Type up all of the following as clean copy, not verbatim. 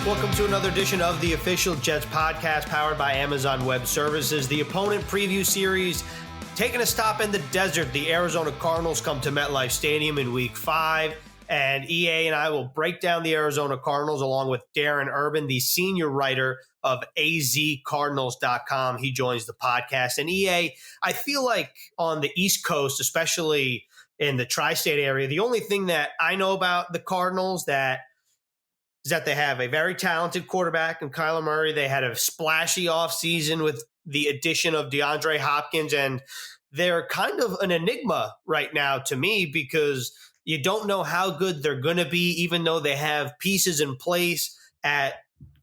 Welcome to another edition of the official Jets podcast powered by Amazon Web Services. The opponent preview series taking a stop in the desert. The Arizona Cardinals come to MetLife Stadium in Week 5, and EA and I will break down the Arizona Cardinals along with Darren Urban, the senior writer of azcardinals.com. He joins the podcast. And EA, I feel like on the East Coast, especially in the tri-state area, the only thing that I know about the Cardinals is that they have a very talented quarterback in Kyler Murray. They had a splashy offseason with the addition of DeAndre Hopkins, and they're kind of an enigma right now to me because you don't know how good they're going to be, even though they have pieces in place at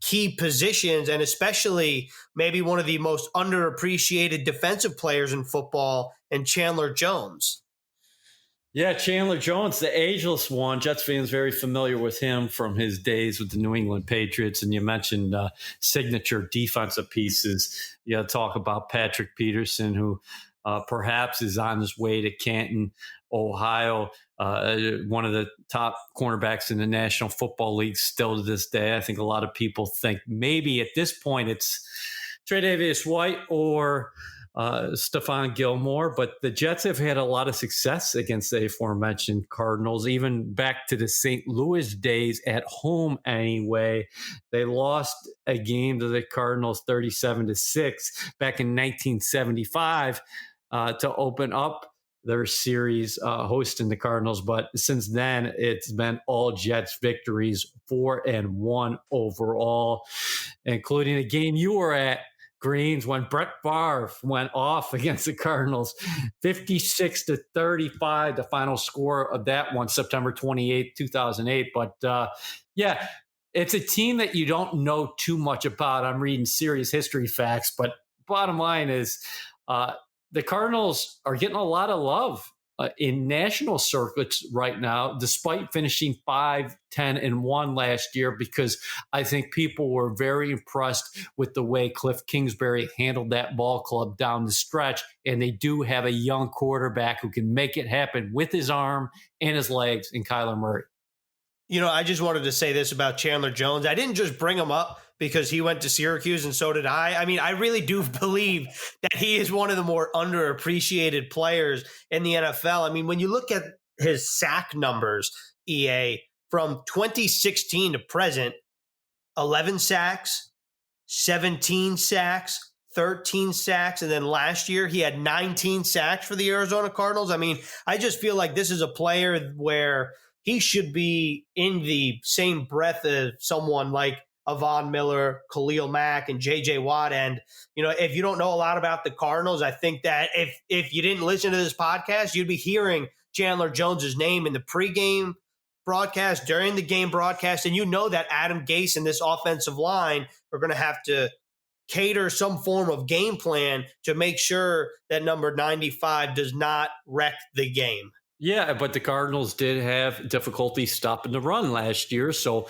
key positions, and especially maybe one of the most underappreciated defensive players in football, and Chandler Jones. Yeah, Chandler Jones, the ageless one. Jets fans very familiar with him from his days with the New England Patriots. And you mentioned signature defensive pieces. You talk about Patrick Peterson, who perhaps is on his way to Canton, Ohio, one of the top cornerbacks in the National Football League still to this day. I think a lot of people think maybe at this point it's Tre'Davious White or Stephon Gilmore, but the Jets have had a lot of success against the aforementioned Cardinals, even back to the St. Louis days at home anyway. They lost a game to the Cardinals 37-6 back in 1975 to open up their series hosting the Cardinals. But since then, it's been all Jets victories, 4-1 overall, including a game you were at, Greens, when Brett Favre went off against the Cardinals, 56-35, the final score of that one, September 28, 2008. But yeah, it's a team that you don't know too much about. I'm reading serious history facts, but bottom line is the Cardinals are getting a lot of love in national circuits right now, despite finishing 5-10-1 last year, because I think people were very impressed with the way Kliff Kingsbury handled that ball club down the stretch. And they do have a young quarterback who can make it happen with his arm and his legs in Kyler Murray. You know, I just wanted to say this about Chandler Jones. I didn't just bring him up because he went to Syracuse and so did I. I mean, I really do believe that he is one of the more underappreciated players in the NFL. I mean, when you look at his sack numbers, EA, from 2016 to present, 11 sacks, 17 sacks, 13 sacks, and then last year he had 19 sacks for the Arizona Cardinals. I mean, I just feel like this is a player where he should be in the same breath as someone like Von Miller, Khalil Mack, and J.J. Watt. And, you know, if you don't know a lot about the Cardinals, I think that if you didn't listen to this podcast, you'd be hearing Chandler Jones's name in the pregame broadcast, during the game broadcast, and you know that Adam Gase and this offensive line are going to have to cater some form of game plan to make sure that number 95 does not wreck the game. Yeah, but the Cardinals did have difficulty stopping the run last year, so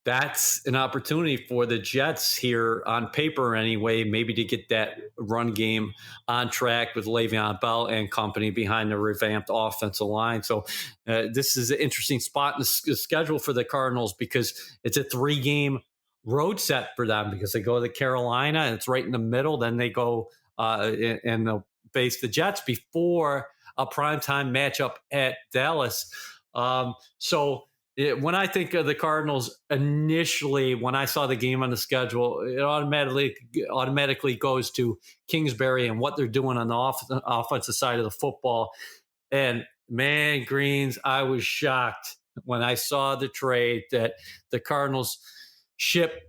that's an opportunity for the Jets here on paper anyway, maybe to get that run game on track with Le'Veon Bell and company behind the revamped offensive line. So this is an interesting spot in the schedule for the Cardinals because it's a 3-game road set for them because they go to Carolina and it's right in the middle. Then they go and they'll face the Jets before a primetime matchup at Dallas. When I think of the Cardinals initially, when I saw the game on the schedule, it automatically goes to Kingsbury and what they're doing on the offensive side of the football. And man, Greens, I was shocked when I saw the trade that the Cardinals shipped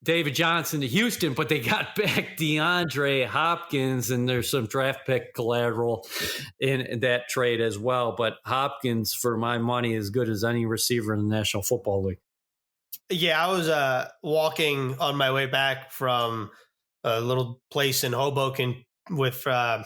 David Johnson to Houston, but they got back DeAndre Hopkins, and there's some draft pick collateral in that trade as well. But Hopkins, for my money, is as good as any receiver in the National Football League. Yeah, I was walking on my way back from a little place in Hoboken with I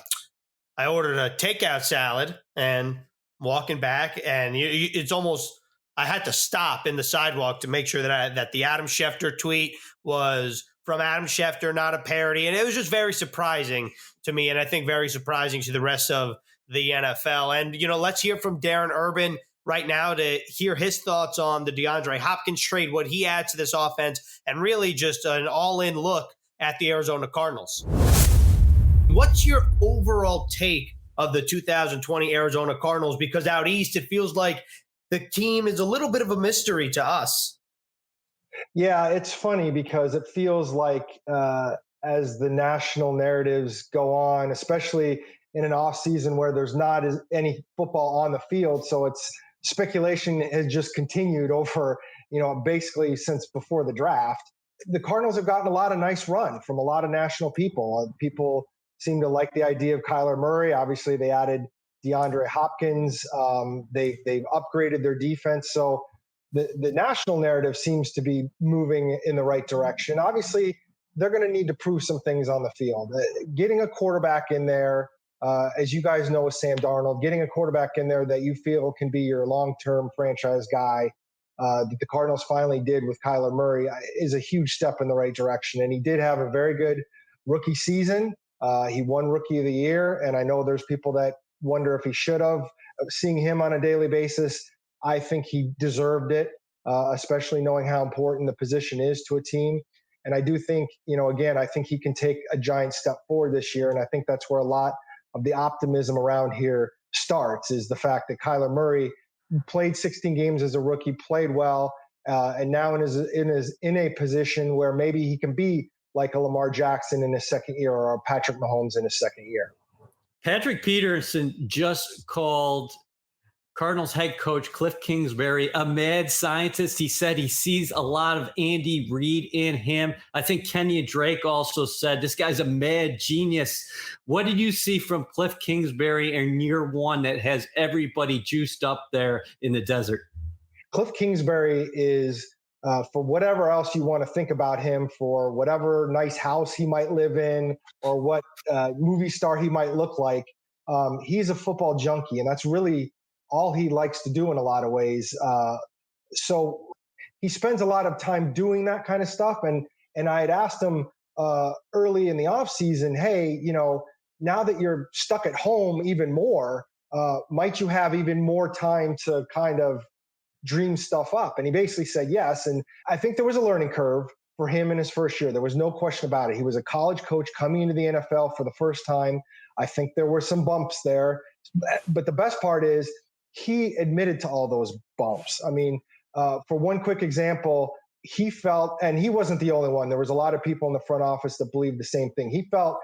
ordered a takeout salad and walking back, and it's almost – I had to stop in the sidewalk to make sure that the Adam Schefter tweet was from Adam Schefter, not a parody. And it was just very surprising to me, and I think very surprising to the rest of the NFL. And, you know, let's hear from Darren Urban right now to hear his thoughts on the DeAndre Hopkins trade, what he adds to this offense, and really just an all-in look at the Arizona Cardinals. What's your overall take of the 2020 Arizona Cardinals? Because out east, it feels like the team is a little bit of a mystery to us. Yeah, it's funny because it feels like as the national narratives go on, especially in an off season where there's not any football on the field, so it's speculation has just continued over, basically since before the draft. The Cardinals have gotten a lot of nice run from a lot of national people. People seem to like the idea of Kyler Murray. Obviously, they added DeAndre Hopkins. They've upgraded their defense, so the national narrative seems to be moving in the right direction. Obviously, they're going to need to prove some things on the field. Getting a quarterback in there, as you guys know with Sam Darnold, getting a quarterback in there that you feel can be your long-term franchise guy, that the Cardinals finally did with Kyler Murray, is a huge step in the right direction. And he did have a very good rookie season. He won Rookie of the Year, and I know there's people that wonder if he should have. Seeing him on a daily basis, I think he deserved it, especially knowing how important the position is to a team. And I do think, again, I think he can take a giant step forward this year. And I think that's where a lot of the optimism around here starts, is the fact that Kyler Murray played 16 games as a rookie, played well, and now is in a position where maybe he can be like a Lamar Jackson in his second year or a Patrick Mahomes in his second year. Patrick Peterson just called Cardinals head coach Kliff Kingsbury a mad scientist. He said he sees a lot of Andy Reid in him. I think Kenyon Drake also said this guy's a mad genius. What did you see from Kliff Kingsbury in year one that has everybody juiced up there in the desert? Kliff Kingsbury is, for whatever else you want to think about him, for whatever nice house he might live in or what movie star he might look like, he's a football junkie, and that's really all he likes to do in a lot of ways. So he spends a lot of time doing that kind of stuff. And I had asked him early in the off season, hey, now that you're stuck at home even more, might you have even more time to kind of dream stuff up? And he basically said yes. And I think there was a learning curve for him in his first year. There was no question about it. He was a college coach coming into the NFL for the first time. I think there were some bumps there. But the best part is, he admitted to all those bumps. I mean, for one quick example, he felt, and he wasn't the only one, there was a lot of people in the front office that believed the same thing. He felt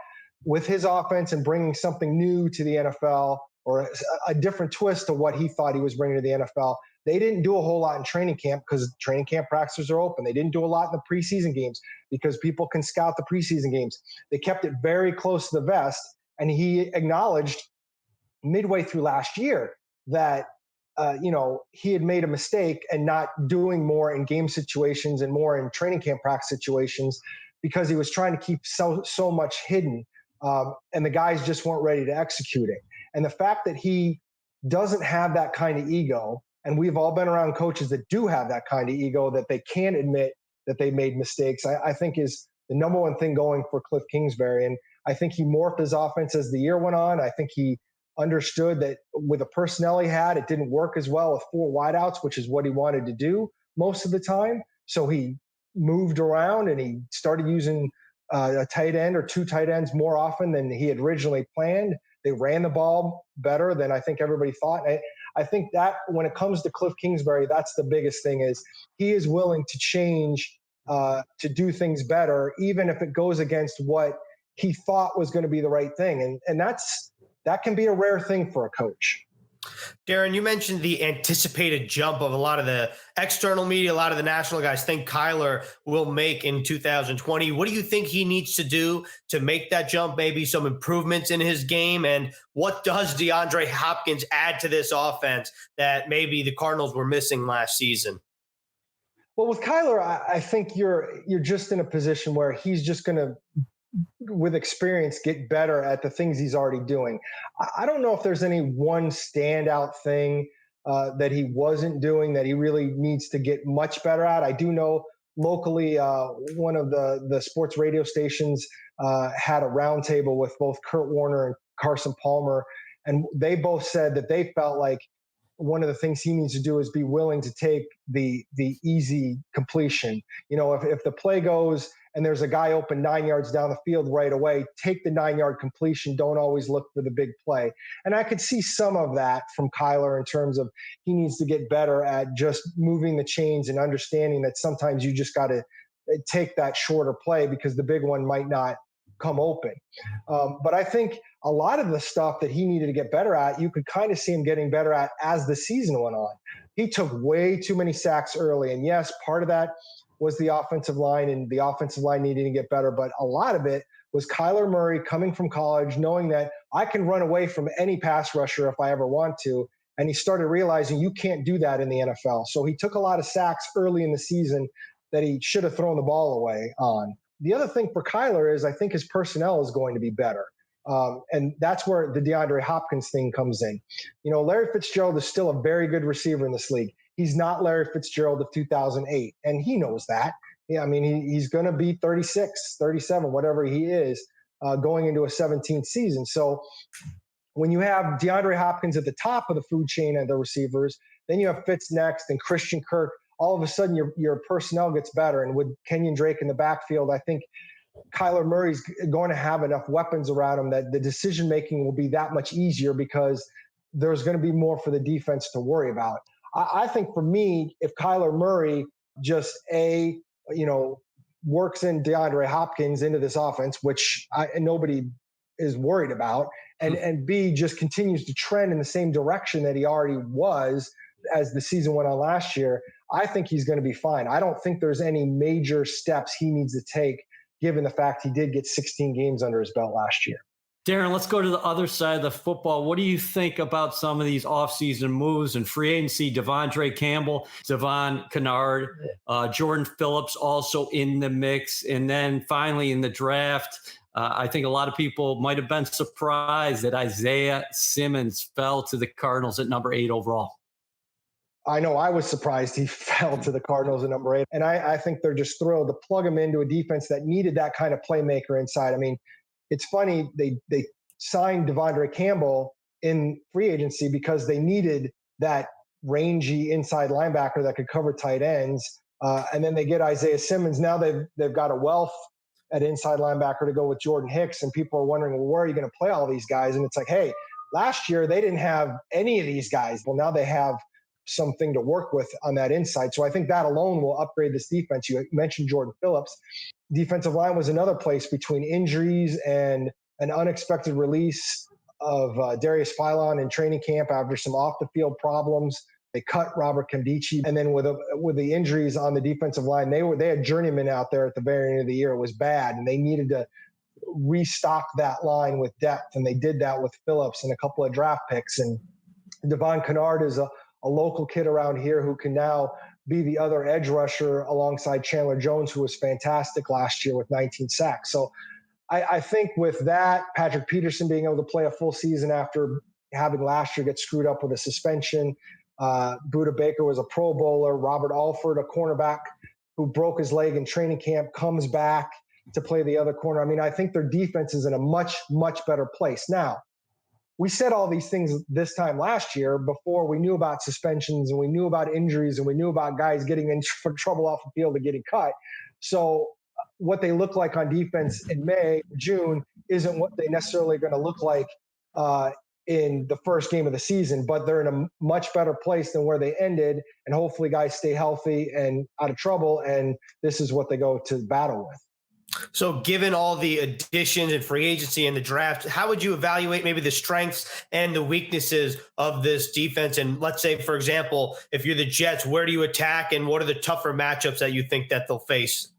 with his offense and bringing something new to the NFL, or a different twist to what he thought he was bringing to the NFL, they didn't do a whole lot in training camp because training camp practices are open. They didn't do a lot in the preseason games because people can scout the preseason games. They kept it very close to the vest, and he acknowledged midway through last year that he had made a mistake and not doing more in game situations and more in training camp practice situations because he was trying to keep so much hidden, and the guys just weren't ready to execute it. And the fact that he doesn't have that kind of ego, and we've all been around coaches that do have that kind of ego, that they can admit that they made mistakes, I think is the number one thing going for Kliff Kingsbury. And I think he morphed his offense as the year went on. I think he understood that with the personnel he had, it didn't work as well with four wideouts, which is what he wanted to do most of the time. So he moved around and he started using a tight end or two tight ends more often than he had originally planned. They ran the ball better than I think everybody thought. I think that when it comes to Kliff Kingsbury, that's the biggest thing, is he is willing to change to do things better, even if it goes against what he thought was going to be the right thing. And that can be a rare thing for a coach. Darren, you mentioned the anticipated jump of a lot of the external media, a lot of the national guys think Kyler will make in 2020. What do you think he needs to do to make that jump, maybe some improvements in his game? And what does DeAndre Hopkins add to this offense that maybe the Cardinals were missing last season? Well, with Kyler, I think you're just in a position where he's just going to, with experience, get better at the things he's already doing. I don't know if there's any one standout thing that he wasn't doing that he really needs to get much better at. I do know locally, one of the sports radio stations had a roundtable with both Kurt Warner and Carson Palmer, and they both said that they felt like one of the things he needs to do is be willing to take the easy completion. If the play goes and there's a guy open 9 yards down the field right away, take the 9-yard completion. Don't always look for the big play. And I could see some of that from Kyler in terms of he needs to get better at just moving the chains and understanding that sometimes you just got to take that shorter play because the big one might not come open. But I think a lot of the stuff that he needed to get better at, you could kind of see him getting better at as the season went on. He took way too many sacks early. And yes, part of that was the offensive line, and the offensive line needing to get better. But a lot of it was Kyler Murray coming from college, knowing that I can run away from any pass rusher if I ever want to. And he started realizing you can't do that in the NFL. So he took a lot of sacks early in the season that he should have thrown the ball away on. The other thing for Kyler is I think his personnel is going to be better. And that's where the DeAndre Hopkins thing comes in. Larry Fitzgerald is still a very good receiver in this league. He's not Larry Fitzgerald of 2008, and he knows that. Yeah, I mean, he's going to be 36, 37, whatever he is, going into a 17th season. So when you have DeAndre Hopkins at the top of the food chain of the receivers, then you have Fitz next and Christian Kirk. All of a sudden, your personnel gets better. And with Kenyon Drake in the backfield, I think Kyler Murray's going to have enough weapons around him that the decision-making will be that much easier because there's going to be more for the defense to worry about. I think for me, if Kyler Murray just works in DeAndre Hopkins into this offense, which nobody is worried about, and B, just continues to trend in the same direction that he already was as the season went on last year, I think he's going to be fine. I don't think there's any major steps he needs to take, given the fact he did get 16 games under his belt last year. Darren, let's go to the other side of the football. What do you think about some of these offseason moves and free agency? Devondre Campbell, Devon Kennard, Jordan Phillips also in the mix. And then finally in the draft, I think a lot of people might have been surprised that Isaiah Simmons fell to the Cardinals at number 8 overall. I know I was surprised he fell to the Cardinals at number 8. And I think they're just thrilled to plug him into a defense that needed that kind of playmaker inside. I mean, it's funny, they signed Devondre Campbell in free agency because they needed that rangy inside linebacker that could cover tight ends. And then they get Isaiah Simmons. Now they've got a wealth at inside linebacker to go with Jordan Hicks. And people are wondering, well, where are you going to play all these guys? And it's like, hey, last year they didn't have any of these guys. Well, now they have something to work with on that inside. So I think that alone will upgrade this defense. You mentioned Jordan Phillips. Defensive line was another place between injuries and an unexpected release of Darius Philon in training camp after some off-the-field problems. They cut Robert Nkemdiche. And then with the injuries on the defensive line, they had journeymen out there at the very end of the year. It was bad, and they needed to restock that line with depth, and they did that with Phillips and a couple of draft picks. And Devon Kennard is a local kid around here who can now be the other edge rusher alongside Chandler Jones, who was fantastic last year with 19 sacks. So I think with that, Patrick Peterson being able to play a full season after having last year get screwed up with a suspension. Budda Baker was a Pro Bowler. Robert Alford, a cornerback who broke his leg in training camp, comes back to play the other corner. I mean, I think their defense is in a much, much better place. Now, we said all these things this time last year before we knew about suspensions and we knew about injuries and we knew about guys getting in trouble off the field and getting cut. So what they look like on defense in May, June, isn't what they necessarily going to look like in the first game of the season, but they're in a much better place than where they ended. And hopefully guys stay healthy and out of trouble. And this is what they go to battle with. So given all the additions and free agency and the draft, how would you evaluate maybe the strengths and the weaknesses of this defense? And let's say, for example, if you're the Jets, where do you attack and what are the tougher matchups that you think that they'll face?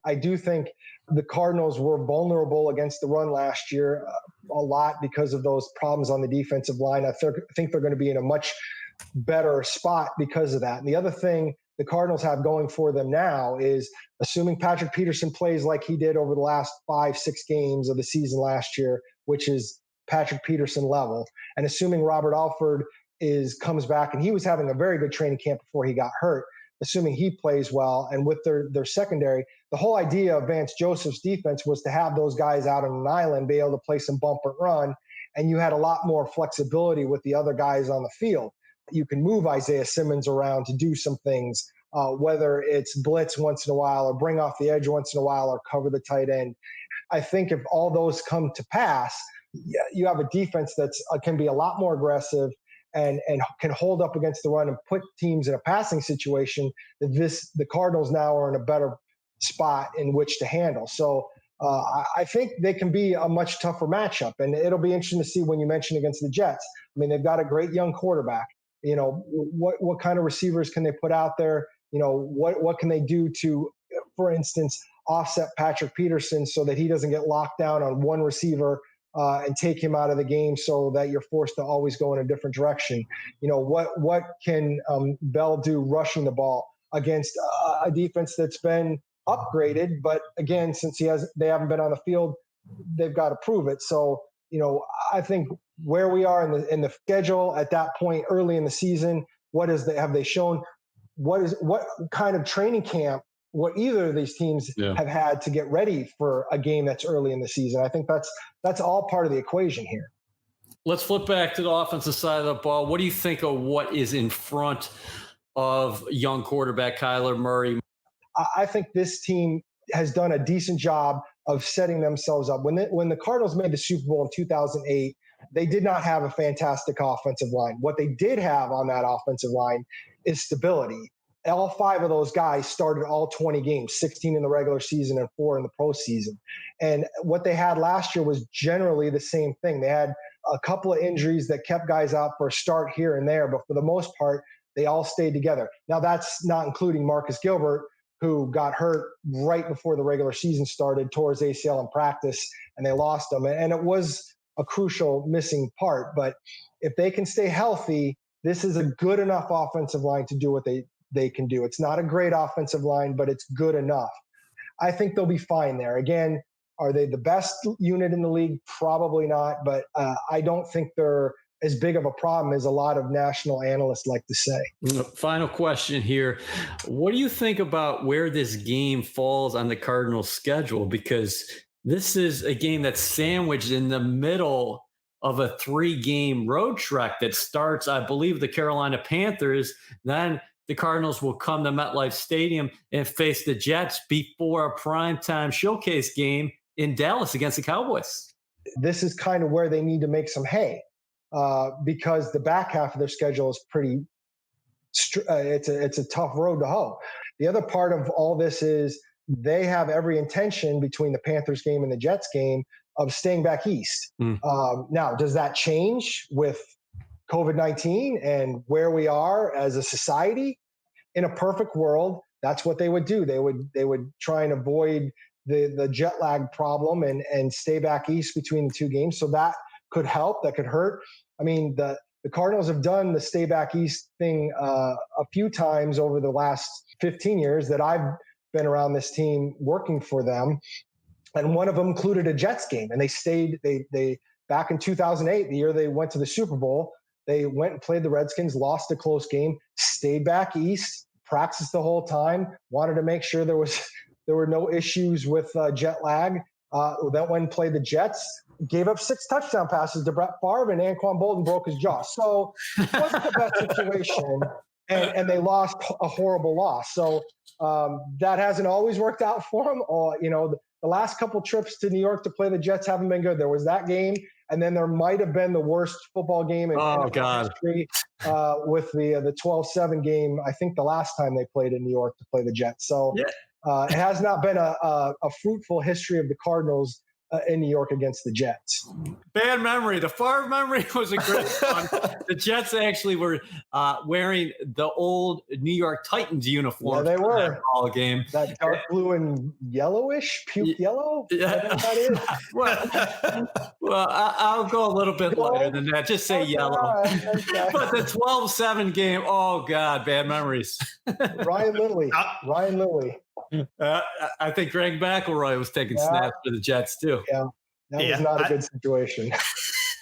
I do think the Cardinals were vulnerable against the run last year a lot because of those problems on the defensive line. I think they're going to be in a much better spot because of that. And the other thing the Cardinals have going for them now is, assuming Patrick Peterson plays like he did over the last 5-6 games of the season last year, which is Patrick Peterson level, and assuming Robert Alford comes back, and he was having a very good training camp before he got hurt, assuming he plays well, and with their secondary, the whole idea of Vance Joseph's defense was to have those guys out on an island, be able to play some bump and run, and you had a lot more flexibility with the other guys on the field. You can move Isaiah Simmons around to do some things, whether it's blitz once in a while or bring off the edge once in a while or cover the tight end. I think if all those come to pass, you have a defense that's can be a lot more aggressive and can hold up against the run and put teams in a passing situation that the Cardinals now are in a better spot in which to handle. So I think they can be a much tougher matchup, and it'll be interesting to see when you mention against the Jets. I mean, they've got a great young quarterback. You know, what kind of receivers can they put out there? You know, what can they do to, for instance, offset Patrick Peterson so that he doesn't get locked down on one receiver and take him out of the game so that you're forced to always go in a different direction. You know, what can Bell do rushing the ball against a defense that's been upgraded, but again, since they haven't been on the field, they've got to prove it. So, you know, I think where we are in the schedule at that point early in the season, have they shown what kind of training camp what either of these teams have had to get ready for a game that's early in the season. I think that's all part of the equation here. Let's flip back to the offensive side of the ball. What do you think of what is in front of young quarterback Kyler Murray? I think this team has done a decent job of setting themselves up. When the Cardinals made the Super Bowl in 2008, they did not have a fantastic offensive line. What they did have on that offensive line is stability. All 5 of those guys started all 20 games, 16 in the regular season and 4 in the postseason. And what they had last year was generally the same thing. They had a couple of injuries that kept guys out for a start here and there, but for the most part, they all stayed together. Now, that's not including Marcus Gilbert, who got hurt right before the regular season started, tore his ACL in practice, and they lost him. And it was a crucial missing part. But if they can stay healthy, this is a good enough offensive line to do what they can do. It's not a great offensive line, but it's good enough. I think they'll be fine there. Again, are they the best unit in the league? Probably not, but I don't think they're as big of a problem as a lot of national analysts like to say. Final question here. What do you think about where this game falls on the Cardinals' schedule? Because this is a game that's sandwiched in the middle of a 3-game road trek that starts, I believe, the Carolina Panthers. Then the Cardinals will come to MetLife Stadium and face the Jets before a primetime showcase game in Dallas against the Cowboys. This is kind of where they need to make some hay because the back half of their schedule is pretty it's a tough road to hoe. The other part of all this is they have every intention between the Panthers game and the Jets game of staying back east. Now, does that change with COVID-19 and where we are as a society? In a perfect world, that's what they would do. They would try and avoid the jet lag problem and stay back east between the 2 games. So that could help, that could hurt. I mean, the Cardinals have done the stay back east thing a few times over the last 15 years that I've been around this team working for them. And one of them included a Jets game, and they back in 2008, the year they went to the Super Bowl, they went and played the Redskins, lost a close game, stayed back east, practiced the whole time, wanted to make sure there were no issues with jet lag. Then went and played the Jets, gave up 6 touchdown passes to Brett Favre, and Anquan Bolden broke his jaw. So it wasn't the best situation, and they lost a horrible loss. So that hasn't always worked out for them. The last couple trips to New York to play the Jets haven't been good. There was that game, and then there might have been the worst football game in history with the 12-7 game, I think the last time they played in New York to play the Jets. So it has not been a fruitful history of the Cardinals in New York against the Jets. Bad memory. The Favre memory was a great one. The Jets actually were wearing the old New York Titans uniform. Yeah, they were. That ball game. That dark blue and yellowish, puke yellow? Yeah. That is? well, I'll go a little bit lighter than that. Just say yellow. Right. Okay. But the 12-7 game, oh, God, bad memories. Ryan Lilly. I think Greg McElroy was taking snaps for the Jets too. Yeah, that was not a good situation.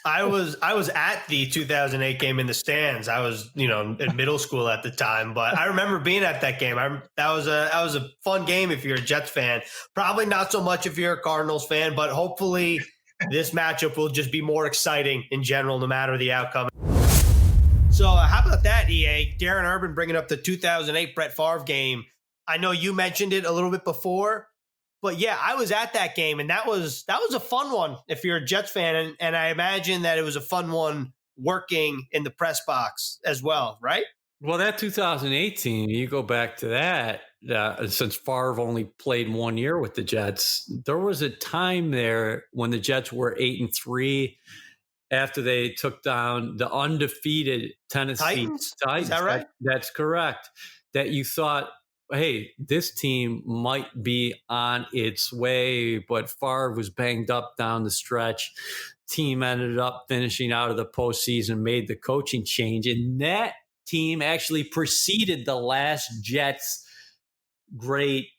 I was at the 2008 game in the stands. I was, in middle school at the time, but I remember being at that game. That was a fun game if you're a Jets fan. Probably not so much if you're a Cardinals fan, but hopefully this matchup will just be more exciting in general, no matter the outcome. So how about that, EA? Darren Urban bringing up the 2008 Brett Favre game. I know you mentioned it a little bit before, but yeah, I was at that game, and that was a fun one if you're a Jets fan, and I imagine that it was a fun one working in the press box as well, right? Well, that 2018, you go back to that, since Favre only played 1 year with the Jets, there was a time there when the Jets were 8-3 after they took down the undefeated Tennessee Titans? Titans. Is that right? That's correct. That you thought, hey, this team might be on its way, but Favre was banged up down the stretch. Team ended up finishing out of the postseason, made the coaching change, and that team actually preceded the last Jets' great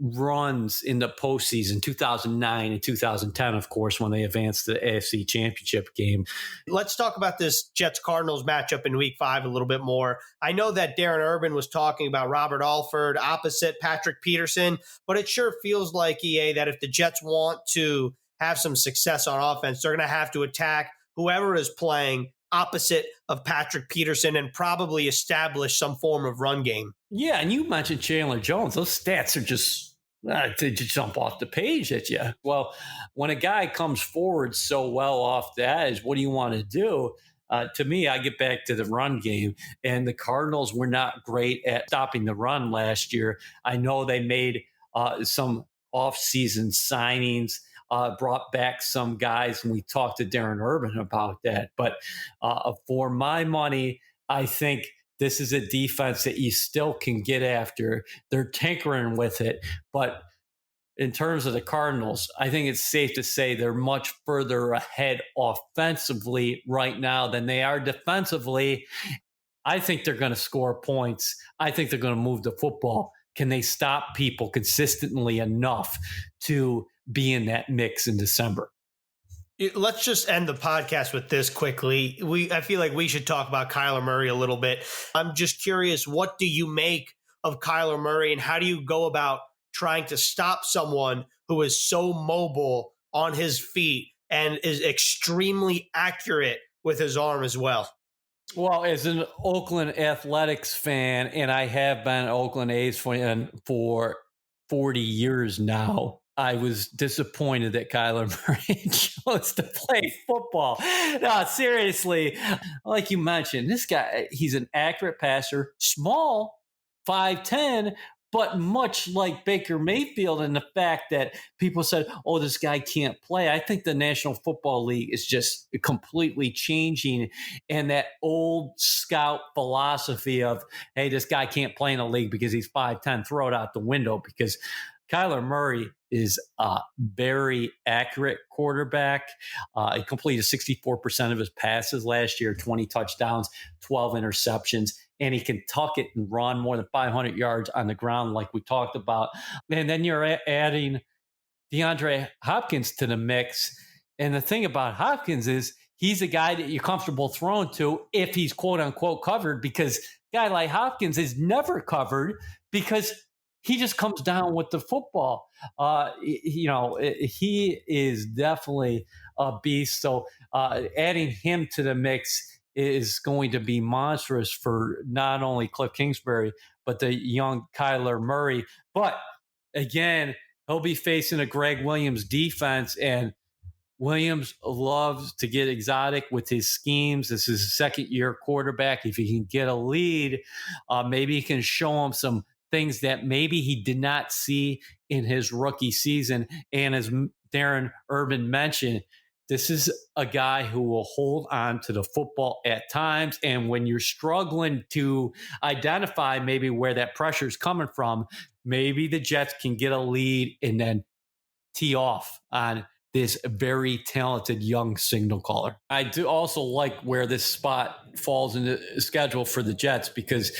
runs in the postseason, 2009 and 2010, of course, when they advanced to the AFC Championship game. Let's talk about this Jets-Cardinals matchup in Week 5 a little bit more. I know that Darren Urban was talking about Robert Alford opposite Patrick Peterson, but it sure feels like, EA, that if the Jets want to have some success on offense, they're going to have to attack whoever is playing opposite of Patrick Peterson and probably establish some form of run game. Yeah, and you mentioned Chandler Jones. Those stats are just to jump off the page at you. Well, when a guy comes forward so well off the edge, what do you want to do? To me, I get back to the run game, and the Cardinals were not great at stopping the run last year. I know they made some off-season signings, brought back some guys, and we talked to Darren Urban about that. But for my money, I think this is a defense that you still can get after. They're tinkering with it. But in terms of the Cardinals, I think it's safe to say they're much further ahead offensively right now than they are defensively. I think they're going to score points. I think they're going to move the football. Can they stop people consistently enough to be in that mix in December? Let's just end the podcast with this quickly. I feel like we should talk about Kyler Murray a little bit. I'm just curious, what do you make of Kyler Murray, and how do you go about trying to stop someone who is so mobile on his feet and is extremely accurate with his arm as well? Well, as an Oakland Athletics fan, and I have been an Oakland A's fan for 40 years now, I was disappointed that Kyler Murray chose to play football. No, seriously, like you mentioned, this guy, he's an accurate passer, small, 5'10", but much like Baker Mayfield, and the fact that people said, oh, this guy can't play. I think the National Football League is just completely changing. And that old scout philosophy of, hey, this guy can't play in the league because he's 5'10", throw it out the window, because Kyler Murray is a very accurate quarterback. He completed 64% of his passes last year, 20 touchdowns, 12 interceptions, and he can tuck it and run more than 500 yards on the ground like we talked about. And then you're adding DeAndre Hopkins to the mix. And the thing about Hopkins is he's a guy that you're comfortable throwing to if he's quote-unquote covered, because a guy like Hopkins is never covered because he just comes down with the football. He is definitely a beast. So adding him to the mix is going to be monstrous for not only Kliff Kingsbury, but the young Kyler Murray. But again, he'll be facing a Greg Williams defense, and Williams loves to get exotic with his schemes. This is a second-year quarterback. If he can get a lead, maybe he can show him some things that maybe he did not see in his rookie season. And as Darren Urban mentioned, this is a guy who will hold on to the football at times. And when you're struggling to identify maybe where that pressure is coming from, maybe the Jets can get a lead and then tee off on this very talented young signal caller. I do also like where this spot falls in the schedule for the Jets, because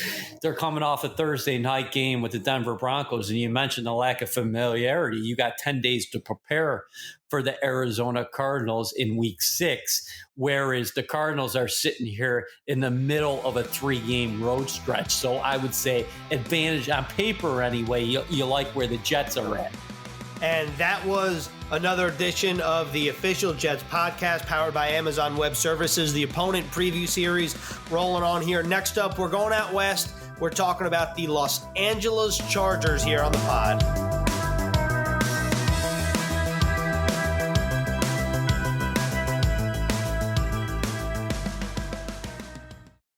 they're coming off a Thursday night game with the Denver Broncos. And you mentioned the lack of familiarity. You got 10 days to prepare for the Arizona Cardinals in Week 6, whereas the Cardinals are sitting here in the middle of a 3-game road stretch. So I would say advantage on paper anyway. You like where the Jets are at. And that was another edition of the official Jets podcast powered by Amazon Web Services, the opponent preview series rolling on here. Next up, we're going out west. We're talking about the Los Angeles Chargers here on the pod.